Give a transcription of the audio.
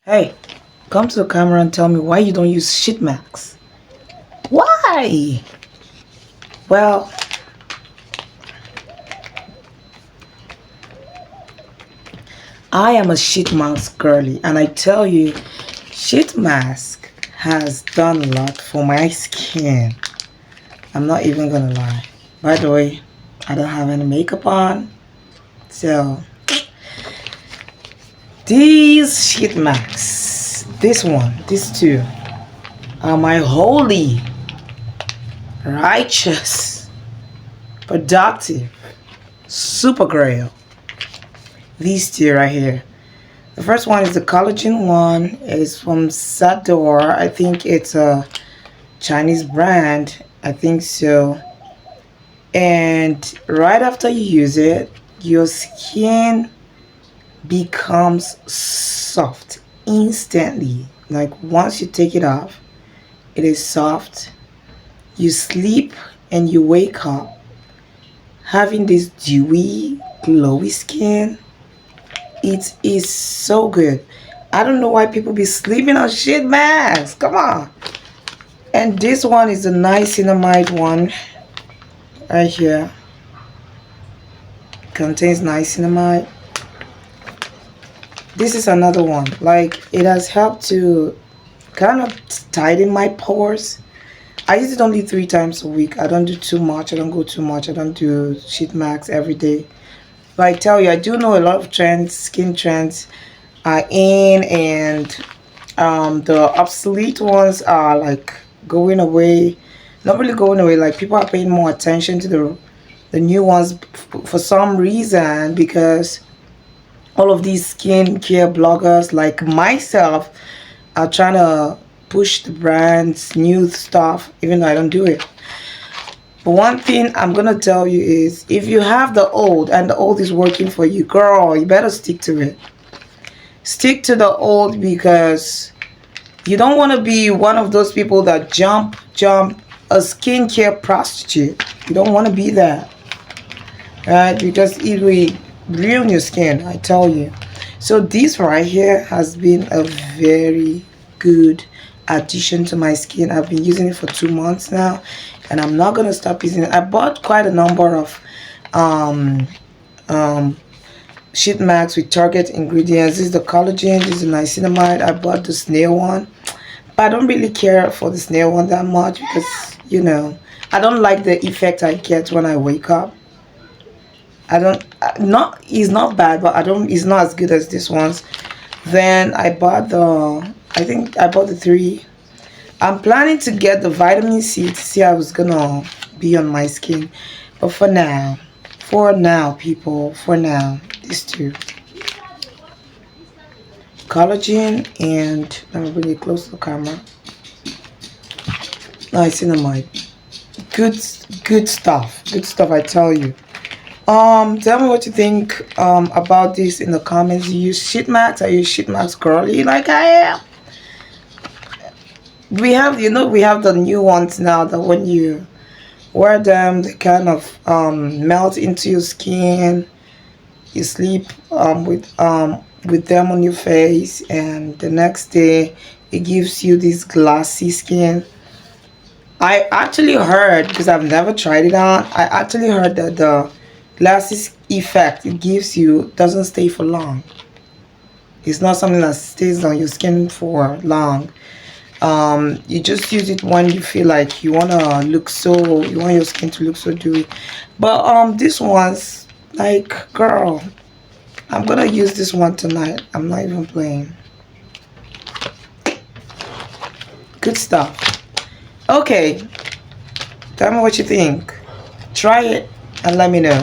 Hey, come to the camera and tell me why you don't use sheet mask. Why? Well, I am a sheet mask girly, and I tell you, sheet mask has done a lot for my skin. I'm not even gonna lie. By the way, I don't have any makeup on, so these sheet masks, this one, these two, are my holy, righteous, productive, super grail. These two right here. The first one is the collagen one. It's from Sador. I think it's a Chinese brand. I think so. And right after you use it, your skin becomes soft instantly. Like once you take it off, it is soft. You sleep and you wake up having this dewy, glowy skin. It is so good. I don't know why people be sleeping on sheet masks. Come on. And this one is a niacinamide one right here. Contains niacinamide. This is another one. Like it has helped to kind of tighten my pores. I use it only 3 times a week. I don't do too much. I don't go too much. I don't do sheet masks every day. But I tell you, I do know a lot of trends, skin trends are in, and the obsolete ones are like going away. Not really going away, like people are paying more attention to the new ones for some reason, because all of these skincare bloggers like myself are trying to push the brand's new stuff, even though I don't do it. But one thing I'm gonna tell you is, if you have the old and the old is working for you, girl, you better stick to it. Stick to the old, because you don't want to be one of those people that jump a skincare prostitute. You don't want to be that, right? Because it will ruin your skin, I tell you. So this right here has been a very good addition to my skin. I've been using it for 2 months now, and I'm not gonna stop using it. I bought quite a number of um sheet masks with Target ingredients. This is the collagen, this is the niacinamide. I bought the snail one, but I don't really care for the snail one that much, because I don't like the effect I get when I wake up. I don't not It's not bad, but I don't it's not as good as this one's. Then I think I bought the three. I'm planning to get the vitamin C to see how it's gonna be on my skin. But for now, people, for now, these two. Collagen and, let me bring it close to the camera. Niacinamide. Good stuff. Good stuff, I tell you. Tell me what you think about this in the comments. You use sheet masks? Are you sheet mask girly like I am? We have the new ones now that when you wear them, they kind of melt into your skin. You sleep with them on your face, and the next day it gives you this glassy skin. I actually heard, because I've never tried it on, I actually heard that the glassy effect it gives you doesn't stay for long. It's not something that stays on your skin for long. You just use it when you feel like you want your skin to look so dewy. But this one's like, girl, I'm gonna use this one tonight. I'm not even playing. Good stuff. Okay, tell me what you think. Try it and let me know.